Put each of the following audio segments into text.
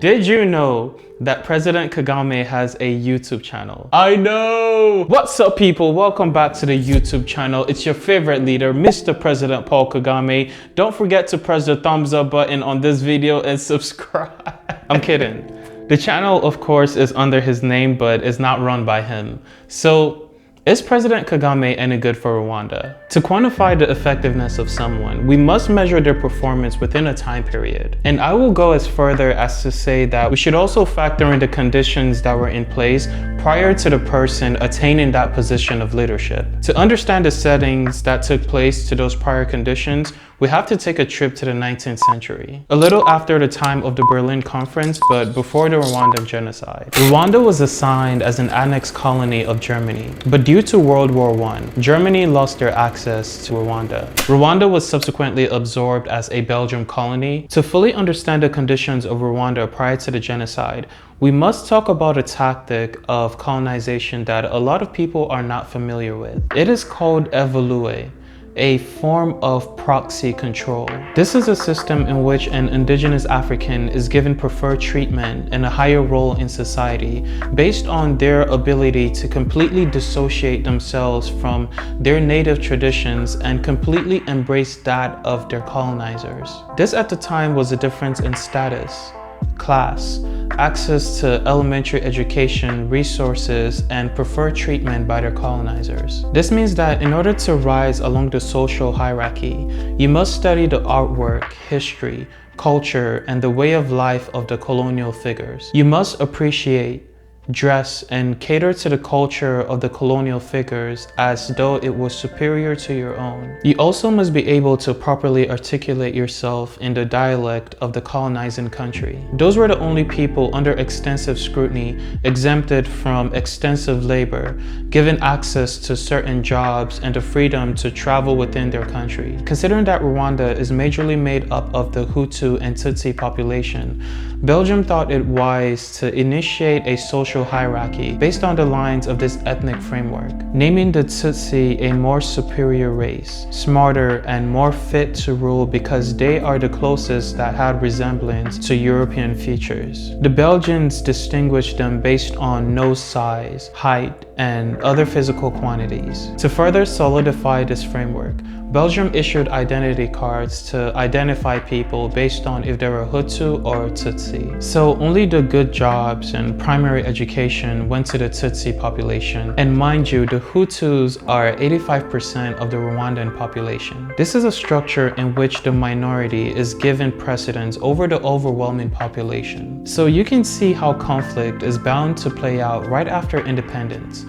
Did you know that President Kagame has a YouTube channel? I know! What's up, people? Welcome back to the YouTube channel. It's your favorite leader, Mr. President Paul Kagame. Don't forget to press the thumbs up button on this video and subscribe. I'm kidding. The channel, of course, is under his name, but is not run by him. So, is President Kagame any good for Rwanda? To quantify the effectiveness of someone, we must measure their performance within a time period. And I will go as further as to say that we should also factor in the conditions that were in place prior to the person attaining that position of leadership. To understand the settings that took place to those prior conditions, we have to take a trip to the 19th century. A little after the time of the Berlin Conference, but before the Rwandan genocide. Rwanda was assigned as an annexed colony of Germany, but due to World War I, Germany lost their access to Rwanda. Rwanda was subsequently absorbed as a Belgian colony. To fully understand the conditions of Rwanda prior to the genocide, we must talk about a tactic of colonization that a lot of people are not familiar with. It is called évoluer, a form of proxy control. This is a system in which an indigenous African is given preferred treatment and a higher role in society based on their ability to completely dissociate themselves from their native traditions and completely embrace that of their colonizers. This at the time was a difference in status, class, access to elementary education, resources, and preferred treatment by their colonizers. This means that in order to rise along the social hierarchy, you must study the artwork, history, culture, and the way of life of the colonial figures. You must appreciate, dress, and cater to the culture of the colonial figures as though it was superior to your own. You also must be able to properly articulate yourself in the dialect of the colonizing country. Those were the only people under extensive scrutiny, exempted from extensive labor, given access to certain jobs and the freedom to travel within their country. Considering that Rwanda is majorly made up of the Hutu and Tutsi population, Belgium thought it wise to initiate a social hierarchy based on the lines of this ethnic framework, naming the Tutsi a more superior race, smarter and more fit to rule because they are the closest that had resemblance to European features. The Belgians distinguished them based on nose size, height, and other physical quantities. To further solidify this framework, Belgium issued identity cards to identify people based on if they were Hutu or Tutsi. So only the good jobs and primary education went to the Tutsi population. And mind you, the Hutus are 85% of the Rwandan population. This is a structure in which the minority is given precedence over the overwhelming population. So you can see how conflict is bound to play out right after independence.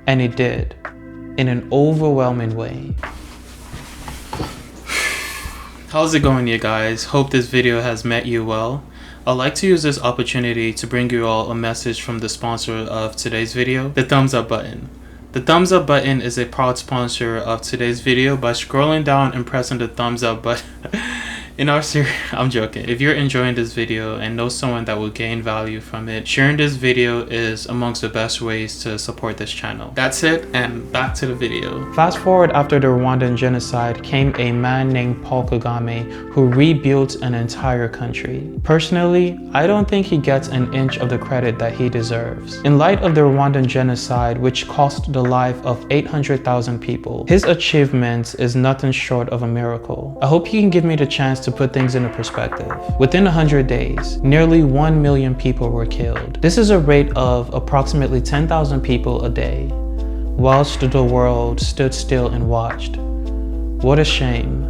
And it did, in an overwhelming way. How's it going, you guys? Hope this video has met you well. I'd like to use this opportunity to bring you all a message from the sponsor of today's video, the thumbs up button. The thumbs up button is a proud sponsor of today's video. By scrolling down and pressing the thumbs up button in our series, I'm joking. If you're enjoying this video and know someone that will gain value from it, sharing this video is amongst the best ways to support this channel. That's it, and back to the video. Fast forward after the Rwandan genocide came a man named Paul Kagame who rebuilt an entire country. Personally, I don't think he gets an inch of the credit that he deserves. In light of the Rwandan genocide, which cost the life of 800,000 people, his achievements is nothing short of a miracle. I hope you can give me the chance to put things into perspective. Within 100 days, nearly 1 million people were killed. This is a rate of approximately 10,000 people a day, whilst the world stood still and watched. What a shame.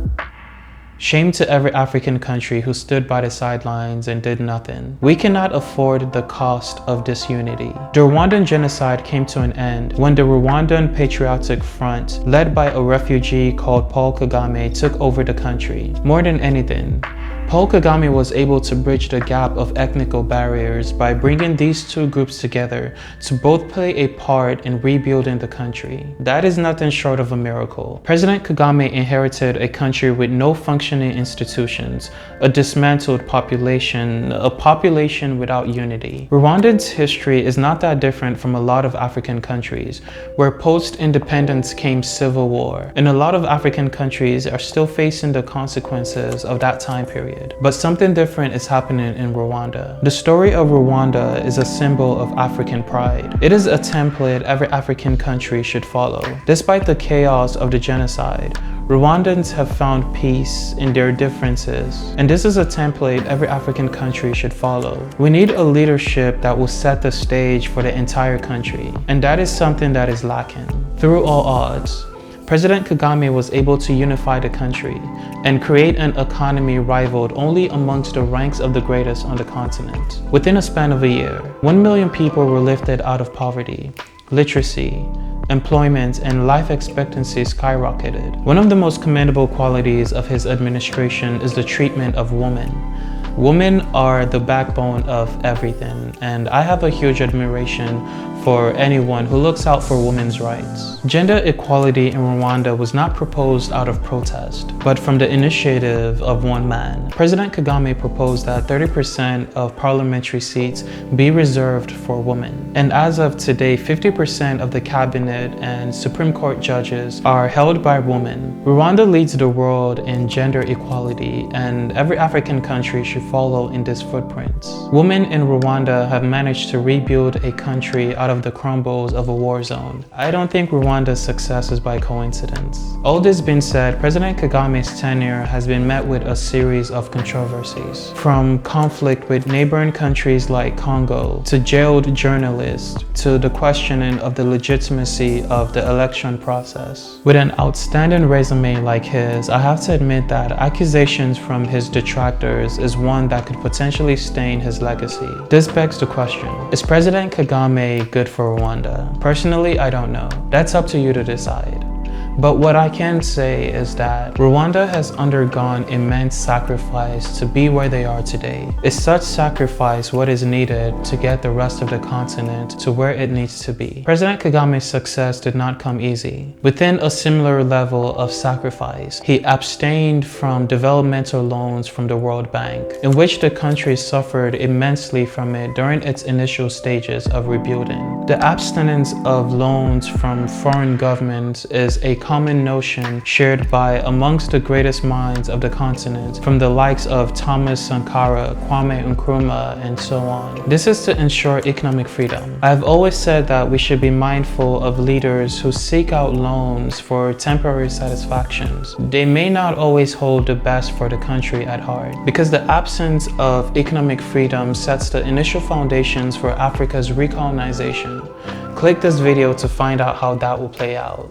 Shame to every African country who stood by the sidelines and did nothing. We cannot afford the cost of disunity. The Rwandan genocide came to an end when the Rwandan Patriotic Front, led by a refugee called Paul Kagame, took over the country. More than anything, Paul Kagame was able to bridge the gap of ethnical barriers by bringing these two groups together to both play a part in rebuilding the country. That is nothing short of a miracle. President Kagame inherited a country with no functioning institutions, a dismantled population, a population without unity. Rwandan's history is not that different from a lot of African countries, where post-independence came civil war, and a lot of African countries are still facing the consequences of that time period. period. But something different is happening in Rwanda. The story of Rwanda is a symbol of African pride. It is a template every African country should follow. Despite the chaos of the genocide, Rwandans have found peace in their differences, and this is a template every African country should follow. We need a leadership that will set the stage for the entire country, and that is something that is lacking. Through all odds, President Kagame was able to unify the country and create an economy rivaled only amongst the ranks of the greatest on the continent. Within a span of a year, 1 million people were lifted out of poverty, literacy, employment, and life expectancy skyrocketed. One of the most commendable qualities of his administration is the treatment of women. Women are the backbone of everything, and I have a huge admiration for anyone who looks out for women's rights. Gender equality in Rwanda was not proposed out of protest, but from the initiative of one man. President Kagame proposed that 30% of parliamentary seats be reserved for women. And as of today, 50% of the cabinet and Supreme Court judges are held by women. Rwanda leads the world in gender equality, and every African country should follow in this footprint. Women in Rwanda have managed to rebuild a country out of the crumbles of a war zone. I don't think Rwanda's success is by coincidence. All this being said, President Kagame's tenure has been met with a series of controversies. From conflict with neighboring countries like Congo, to jailed journalists, to the questioning of the legitimacy of the election process. With an outstanding resume like his, I have to admit that accusations from his detractors is one that could potentially stain his legacy. This begs the question, is President Kagame good for Rwanda? Personally, I don't know. That's up to you to decide. But what I can say is that Rwanda has undergone immense sacrifice to be where they are today. Is such sacrifice what is needed to get the rest of the continent to where it needs to be? President Kagame's success did not come easy. Within a similar level of sacrifice, he abstained from developmental loans from the World Bank, in which the country suffered immensely from it during its initial stages of rebuilding. The abstinence of loans from foreign governments is a common notion shared by amongst the greatest minds of the continent, from the likes of Thomas Sankara, Kwame Nkrumah, and so on. This is to ensure economic freedom. I've always said that we should be mindful of leaders who seek out loans for temporary satisfactions. They may not always hold the best for the country at heart, because the absence of economic freedom sets the initial foundations for Africa's recolonization. Click this video to find out how that will play out.